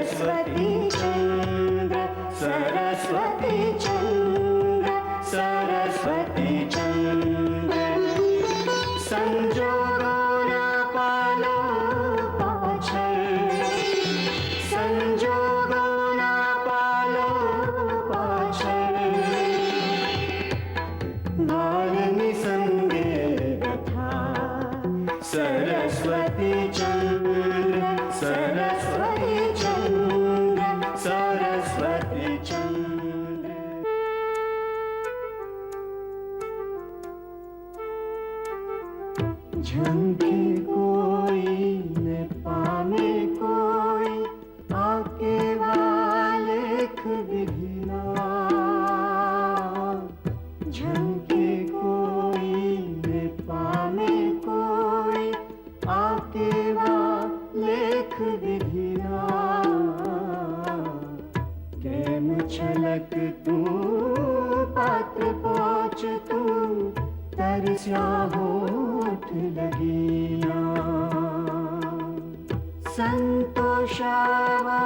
सरस्वती चंद्र सरस्वती चंद्र सरस्वती चंद्र संजोगोना पालो पाछळ संजोगोना पालो पाछळ बालनी संगे कथा सरस्वती चंद्र सरस्वती चंद्र सरस्वती चंद्र झंके कोई न पामे कोई आके वालेख विधिना झंके कोई न पामे कोई आके वालेख विधिना केम छलक तू पात्र पहुंच तू तरस्या होठ लगीना संतोषावा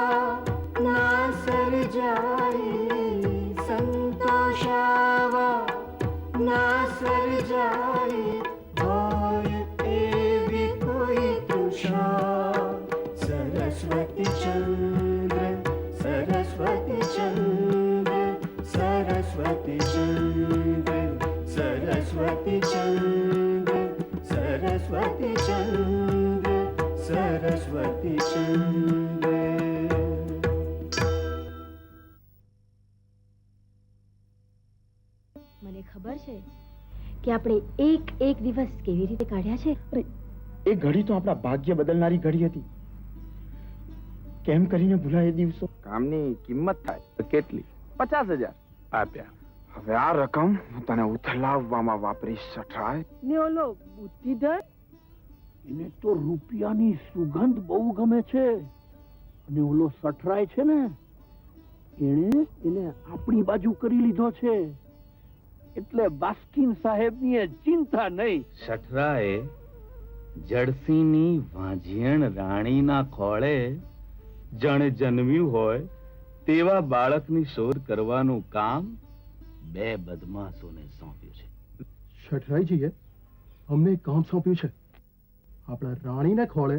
ना सर्जाई संतोषावा ना सर्जाई और एवी कोई तुषा सरस्वती चंद्र सरस्वती चंद्र सरस्वती चंद्र सरस्वती चंद्र सरस्वती चंद्र सरस्वती चंद्र મને ખબર છે કે આપણે એક એક દિવસ કેવી રીતે કાઢ્યા છે. અરે એ ઘડી તો આપણા ભાગ્ય બદલનારી ઘડી હતી. કેમ કરીને ભૂલાય એ દિવસો? કામની કિંમત થાય તો કેટલી? 50,000 આપ્યા. હવે આ રકમ હું તને ઉથલાવવામાં વાપરીશ સઠરાય. ને ઓલો બુદ્ધિધર એને તો રૂપિયાની સુગંધ બહુ ગમે છે અને ઓલો સઠરાય છે ને એને આપણી બાજુ કરી લીધો છે એટલે બાસ્કિન સાહેબની ચિંતા નહીં. સઠરાએ જડસીની વાંઝિયણ રાણીના ખોળે જણ જન્મ્યું હોય તેવા બાળકની શોધ કરવાનું કામ બે બદમાશોને સોંપ્યું છે. શઠરાઈજીએ અમને એક કામ સોંપ્યું છે. આપણા રાણીને ખોળે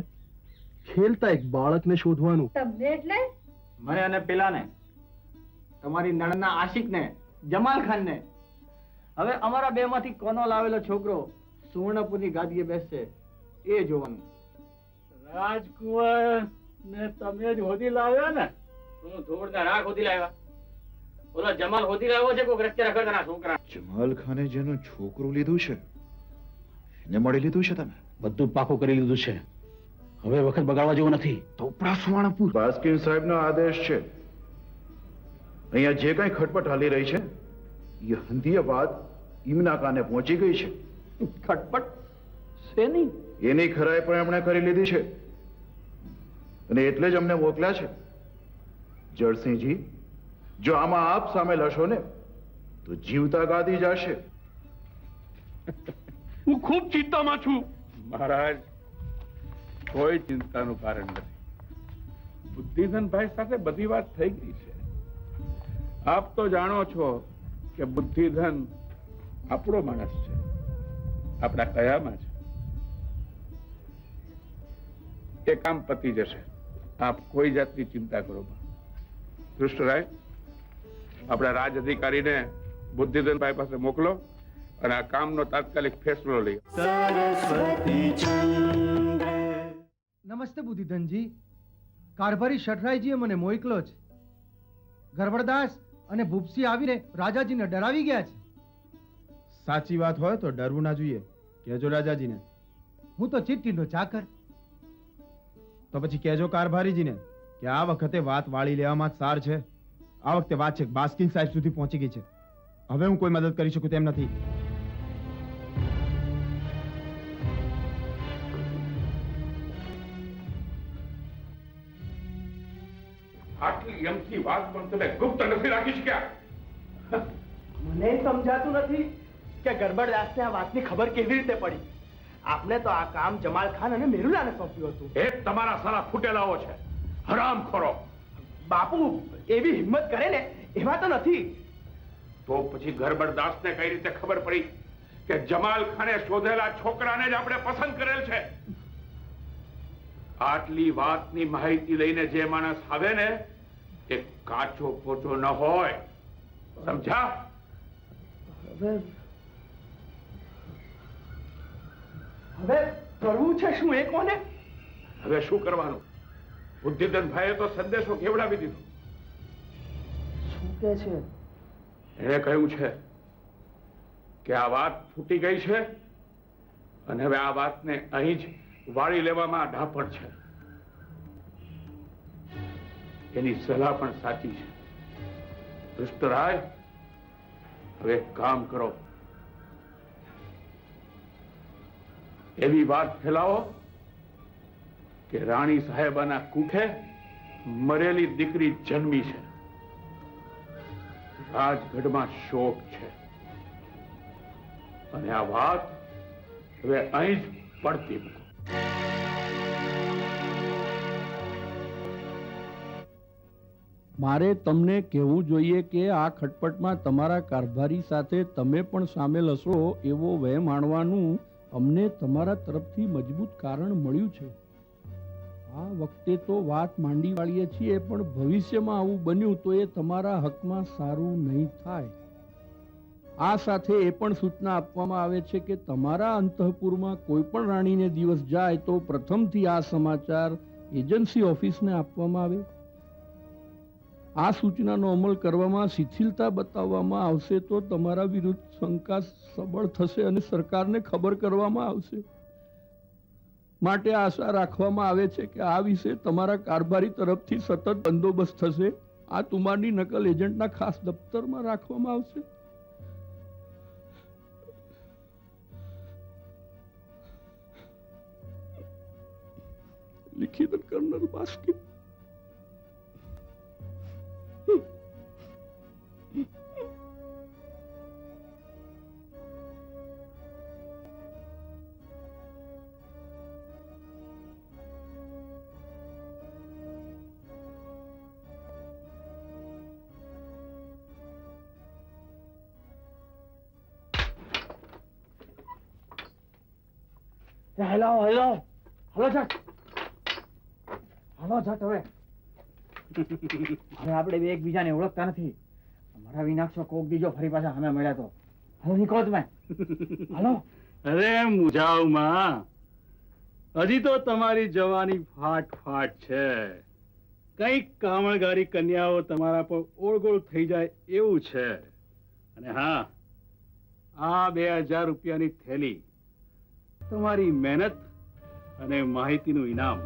ખેલતા એક બાળકને શોધવાનું. તમને એટલે મને અને પેલાને તમારી નણના આશિકને જમાલ ખાનને હવે અમારા બે માંથી કોનો લાવેલો છોકરો સુવર્ણપુરની ગાદીએ બેસશે એ જોવાનું. રાજકુંવર ને તમે જ હોદી લાવ્યા ને? હું ધૂળના રાખ હોદી લાવ્યા. ઓલો જમાલ હોદી લાવ્યો છે કોઈ રસ્તે રખડતાના છોકરા. જમાલ ખાને જેનું છોકરું લીધું છે એને મળી લીધું છે તમે? બધું પાકું કરી લીધું છે. હવે વખત બગાડવા જેવો નથી. તોપડા સુવાણપુર બાસ્કિન સાહેબનો આદેશ છે. અહીંયા જે કઈ ખટપટ હાલી રહી છે એ હંધીય વાત ઈમના કાને પહોંચી ગઈ છે. ખટપટ શેની? એની ખરાઈ પણ એમણે કરી લીધી છે અને એટલે જ અમને મોકલ્યા છે. જળસિંહજી, જો આમાં આપ સામેલ હશો ને તો જીવતા ગાદી જશે. હું ખૂબ ચિંતામાં છું. મહારાજ, કોઈ ચિંતાનું કારણ નથી. બુદ્ધિધનભાઈ સાથે બધી વાત થઈ ગઈ છે. આપ તો જાણો છો કે બુદ્ધિધન આપણો માણસ છે, આપણા કયામાં છે. એ કામ પતી જશે. આપ કોઈ જાતની ચિંતા કરો. દૃષ્ટરાય, આપણા રાજ અધિકારીને બુદ્ધિધનભાઈ પાસે મોકલો અને આ કામનો તાત્કાલિક ફેસલો લઈ. सरस्वती चंद्र નમસ્તે બુદ્ધિધનજી. કારભારી શઠરાઈજીએ મને મોકલો છે. ગરબડદાસ અને ભૂપસી આવીને રાજાજીને ડરાવી ગયા છે. સાચી વાત હોય તો ડરવું ના જોઈએ. કહેજો રાજાજીને. હું તો ચિઠ્ઠીનો ચાકર. તો પછી કહેજો કારભારીજીને કે આ વખતે વાત વાળી લેવામાં જ સાર છે. આ વખતે વાત છે બાસ્કિન સાહેબ સુધી પહોંચી ગઈ છે. હવે હું કોઈ મદદ કરી શકું તેમ નથી. આટલી એમથી વાત પણ તમે ગુપ્ત નથી રાખી શક્યા. મને સમજાતું નથી કે ગરબડદાસને આ વાતની ખબર કેવી રીતે પડી. આપને તો આ કામ જમાલ ખાન અને મેરુલાને સોંપ્યું હતું. એ તમારા સારા ફૂટેલાઓ છે, હરામખોરો. બાપુ એવી હિંમત કરે ને એવા તો નથી. તો પછી ગરબડદાસને કઈ રીતે ખબર પડી કે જમાલ ખાને શોધેલા છોકરાને જ આપણે પસંદ કરેલ છે? આટલી વાતની માહિતી લઈને જે માણસ આવે ને એ કાચો પોચો ન હોય, સમજ્યા? હવે કરવું છે શું એ કોને? હવે શું કરવાનું? બુદ્ધિધનભાઈએ તો સંદેશો કેવડાવી દીધો. શું કે છે? એણે કહ્યું છે કે આ વાત ફૂટી ગઈ છે અને હવે આ વાતને અહીં જ વાળી લેવામાં ઢાપણ છે. એની સલાહ પણ સાચી છે. દુષ્ટરાય, હવે એક કામ કરો, એવી વાત ફેલાવો કે રાણી સાહેબાના કુખે મરેલી દીકરી જન્મી છે, રાજગઢમાં શોક છે, અને આ વાત હવે અહીં જ પડતી મૂકો. મારે તમને કહેવું જોઈએ કે આ ખટપટમાં તમારા કારભારી સાથે તમે પણ સામેલ હશો એવો વહેમ માણવાનું અમને તમારા તરફથી મજબૂત કારણ મળ્યું છે. આ વખતે તો વાત માંડી વાળીએ છીએ, પણ ભવિષ્યમાં આવું બન્યું તો એ તમારા હકમાં સારું નહીં થાય. આ સાથે એ પણ સૂચના આપવામાં આવે છે કે તમારા અંતઃપુરમાં કોઈ પણ રાણીને દિવસ જાય તો પ્રથમથી આ સમાચાર એજન્સી ઓફિસને આપવામાં આવે. આ સૂચનાનો અમલ કરવામાં શિથિલતા બતાવવામાં આવશે તો તમારા વિરુદ્ધ શંકા સબળ થશે અને સરકારને ખબર કરવામાં આવશે. માટે આશા રાખવામાં આવે છે કે આ વિશે તમારા કારભારી તરફથી સતત બંદોબસ્ત થશે. આ તુમારની નકલ એજન્ટના ખાસ દફતરમાં રાખવામાં આવશે. લિખિત colonel Baskin. Hello hello hello જટ, હલો જટ. હવે આપણે બે એકબીજાને ઓળખતા નથી. મારા વિનાક્ષો કોક બીજો ફરી પાછા અમે મળ્યા તો. હવે નીકળો તમે. હલો. અરે મુજાવમાં, હજી તો તમારી જવાની ફાટ ફાટ છે. કઈક કામણગારી કન્યાઓ તમારા પર ઓળગોળ થઈ જાય એવું છે. અને હા, આ 2000 રૂપિયાની થેલી તમારી મહેનત અને માહિતીનું ઇનામ.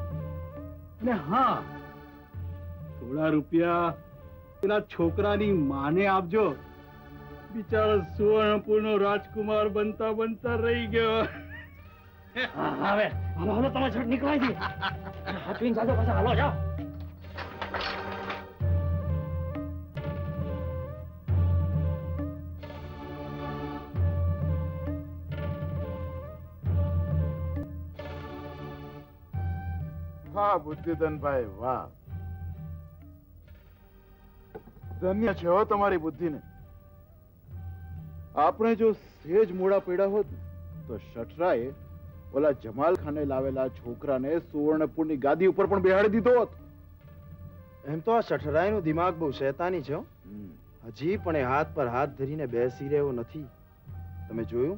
અને હા, થોડા રૂપિયા પેલા છોકરાની માને આપજો. બિચારો સુવર્ણપુરનો રાજકુમાર બનતા બનતા રહી ગયો. હવે હલો હલો તમે છોડ નીકળાય છે. હાથવીન ચાલજો પાછા. હલો જાઓ. વાહ બુદ્ધિધનભાઈ, વાહ. ધન્ય છે હો તમારી બુદ્ધિને. આપણે જો સેજ મોડા પડ્યા હોત તો શઠરાએ ઓલા જમાલ ખાને લાવેલા છોકરાને સુવર્ણપુરની ગાદી ઉપર પણ બેહાડી દીધો હોત. એમ તો આ શઠરાયનું દિમાગ બહુ શૈતાની છે હો. હજી પણ એ હાથ પર હાથ ધરીને બેસી રહ્યો નથી. તમે જોયું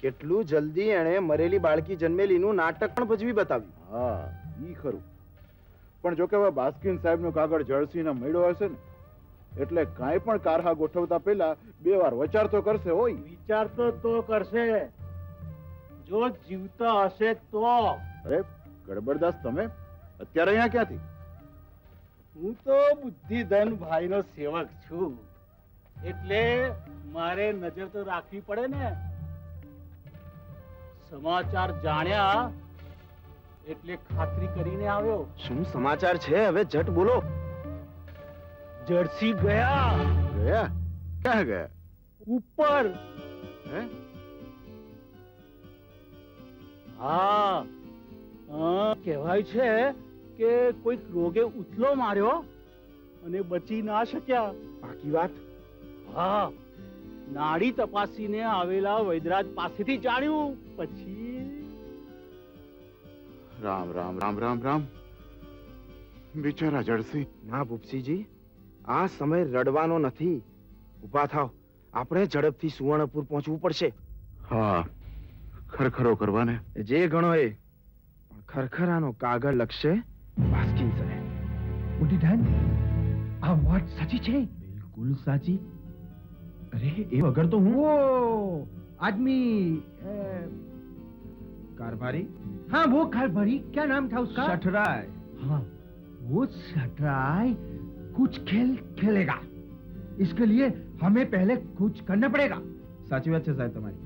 કેટલું જલ્દી એણે મરેલી બાળકી જન્મેલીનું નાટક પણ ભજવી બતાવ્યું. હા, ઈ ખરું. પણ જો કે હવે બાસ્કિન સાહેબનો કાગળ જળસીને મળ્યો હશે ને, એટલે કાંઈ પણ કારહા ગોઠવતા પહેલા 2 વાર વિચાર તો કરશે. હોય વિચાર તો કરશે, જો જીવતા હશે તો. અરે ગડબડદાસ, તમે અત્યારે અહીંયા ક્યાંથી? હું તો બુદ્ધિધન ભાઈનો સેવક છું, એટલે મારે નજર તો રાખવી પડે ને. સમાચાર જાણ્યા એટલે ખાતરી કરીને આવ્યો. શું સમાચાર છે? હવે જટ બોલો. જર્સી ગયા. ગયા? ક્યાં ગયા? ઉપર. હે? હા, કહેવાય છે કે કોઈક રોગે ઉથલો માર્યો અને બચી ના શક્યા. પાકી વાત? હા, નાડી તપાસીને આવેલા વૈદરાજ પાસેથી જાણ્યું. પછી રામ રામ રામ રામ રામ. બિચારા જળસિંહ. ના ભૂપસીજી, આ સમય રડવાનો નથી. ઊભા થાવ, આપણે ઝડપથી સુવર્ણપુર પહોંચવું પડશે. હા, ખરખરો કરવાને. જે ગણો એ, પણ ખરખરાનો કાગળ લખશે બાસ્કિન સરે. બુદ્ધિધન, આ વાત સાચી છે? બિલકુલ સાચી. અરે એ વગર તો હું वो आदमी कारभारी. हाँ वो कारभारी, क्या नाम था उसका? सठराय. हाँ, वो सटराय कुछ खेल खेलेगा. इसके लिए हमें पहले कुछ करना पड़ेगा. સાચી વાત છે સાહેબ તમારી.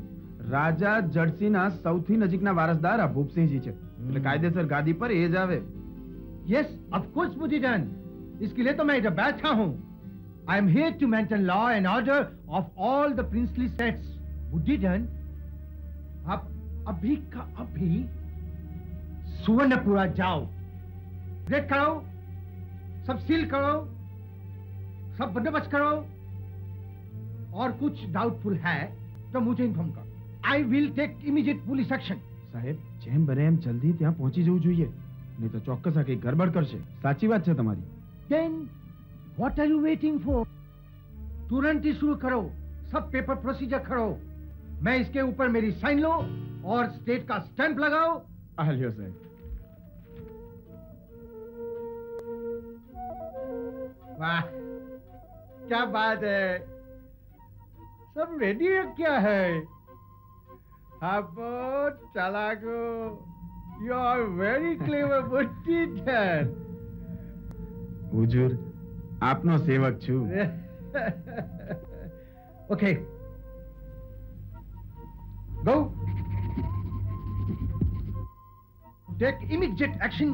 રાજા જડસીના સૌથી નજીકના વારસદાર આ ભૂપસિંહજી છે, એટલે કાયદેસર ગાદી પર એ જ આવે. यस ऑफ कोर्स बुद्धिधन, इसके लिए तो मैं इधर बैठा हूँ. I am here to maintain law and order of all the princely states. बुद्धिधन, आप अभी का अभी सुवर्णपुरा जाओ, रेड करो, सब सील करो, सब बंदोबस्त करो, और कुछ डाउटफुल है तो मुझे इन्फॉर्म करो. I will take immediate police action. સાહેબ, જેમ બને એમ જલ્દી ત્યાં પહોંચી જવું જોઈએ, નહીં તો ચોક્કસ આ કઈ ગડબડ કરશે. સાચી વાત છે તમારી. Then what are you waiting for? तुरंत ही शुरू करो, सब पेपर प्रोसीजर करो. मैं इसके ऊपर मेरी साइन लो और स्टेट का स्टैंप लगाओ. આ લ્યો સાહેબ. वाह, क्या बात है, सब रेडी है क्या है? हाँ, बहुत चालाको. You are very clever, बुद्धिधर. હુજુર, આપનો સેવક છું. Okay. Go. Take immediate action.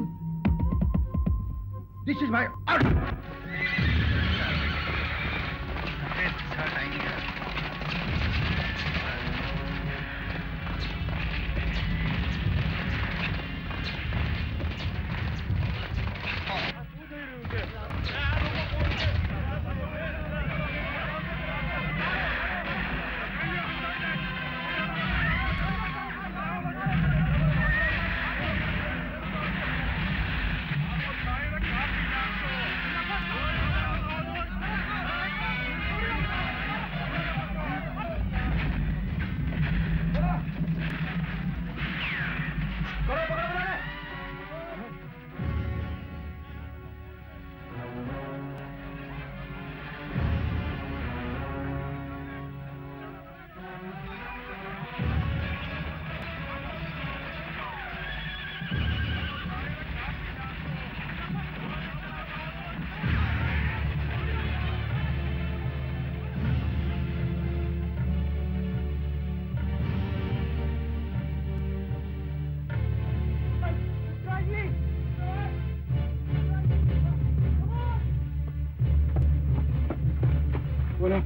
This is my order.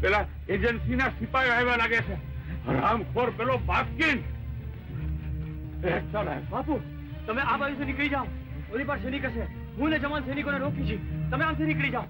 પેલા એજન્સીના સિપાહી આવ્યા લાગે છે. હરામખોર પેલો બાસ્કિન. બાપુ, તમે આ બાજુથી નીકળી જાઓ. ઓલી પર સૈનિક હશે. હું ને જમાલ સૈનિકોને રોકી છે. તમે આમથી નીકળી જાઓ.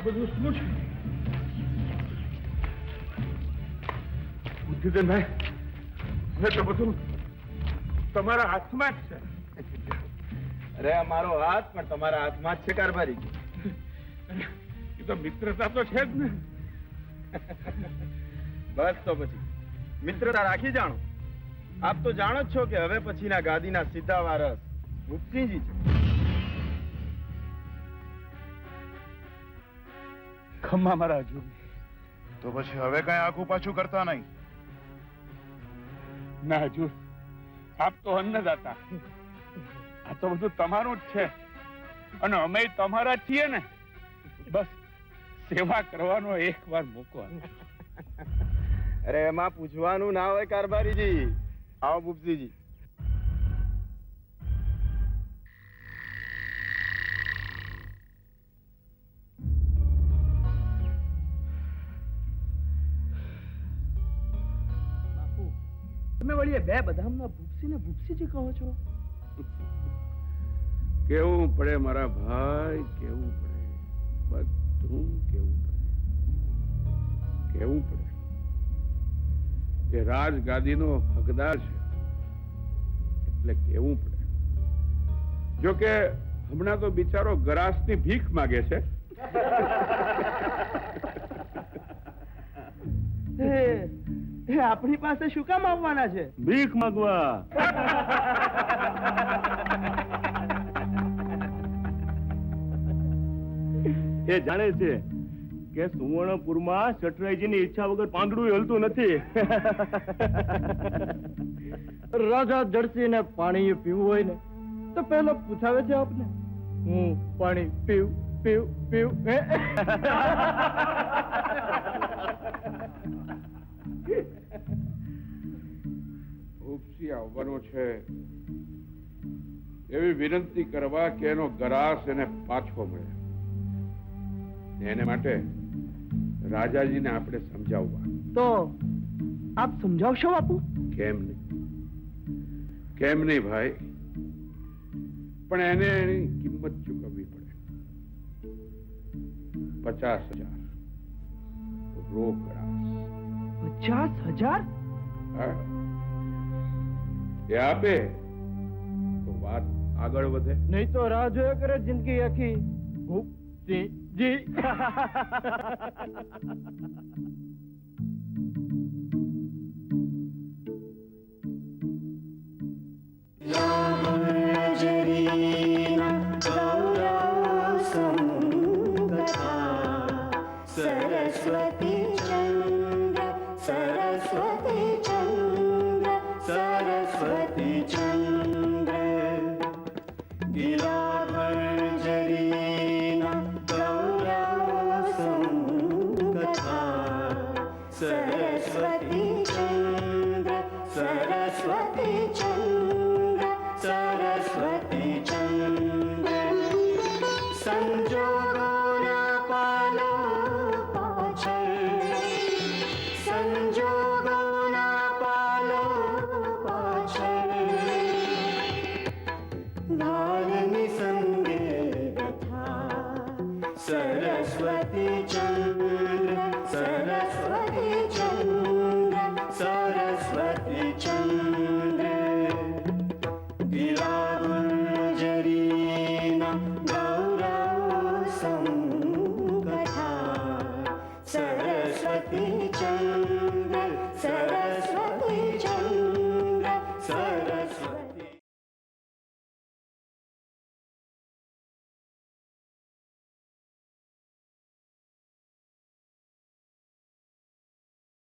બધું શું છે? બુદ્ધિધનભાઈ, હવે તો બધું તમારા હાથમાં જ છે. અરે અમારો હાથ પણ તમારા હાથમાં જ છે કારભારીજી. એ તો મિત્રતા તો છે જ ને. બસ તો પછી મિત્રતા રાખી જાણો. આપ તો જાણો જ છો કે હવે પછીના ગાદીના સીધા વારસ ભૂપસિંહજી છે. ખમ્મા મારા હજુ. તો પછી હવે કઈ આખું પાછું કરતા નહીં. ના હજુ, આપ તો અન્નદાતા. આ તો બધું તમારું જ છે અને અમે તમારા જ છીએ ને. બસ સેવા કરવાનો એક વાર મોકો આપો. અરે એમાં પૂછવાનું ના હોય કારભારીજી. આવો ભૂપસિંહજી. બાપુ, તમે વળી બે બદામના ભૂપસીને ભૂપસીજી કહો છો? કેવું પડે મારા ભાઈ, કેવું પડે. બધું કેવું પડે, કેવું પડે. એ રાજગાદીનો હકદાર છે એટલે કેવું પડે. જો કે હમણાં તો બિચારો ગરાસની ભીખ માગે છે. એ આપણી પાસે શું કામ આવવાના છે? ભીખ માંગવા. એ જાણે છે કે સુવર્ણપુરમાં સટરાઈજીની ઈચ્છા વગર પાંદડું હલતું નથી. રાજા જળસીને પાણી પીવું હોય ને તો પેલો પૂછાવે છે આપને, હું પાણી પીવું પીવું પીવું. ઉપસી આવવાનો છે એવી વિનંતી કરવા કે એનો ગરાસ એને પાછો મળે. એને માટે રાજાજીને આપણે સમજાવવા. તો આપ સમજાવશો બાપુ? કેમ નહીં, કેમ નહીં ભાઈ, પણ એને એની કિંમત ચૂકવવી પડે. 50,000 રોક ગરાસ. 50,000? હા, એ આપે તો વાત આગળ વધે. નહીં તો રાહ જોયા કરે જિંદગી આખી. ભૂપસિંહજી. જરીના ગૌરવ સંગતા સરસ્વતી ચંદ્ર સરસ્વતી ચંદ્ર સરસ્વતી ચંદ્ર ગિરાભર જરીના ગૌરવ સંગતા સરસ્વતી ચંદ્ર સરસ્વતી ચંદ્ર સરસ્વતી ચંદ્ર સંજોગોના પાલો પાછળ સંજોગોના પાલો પાછળ ભાલની સંગે વ્યથા સરસ્વતી ચંદ્ર સરસ્વતી ચંદ્ર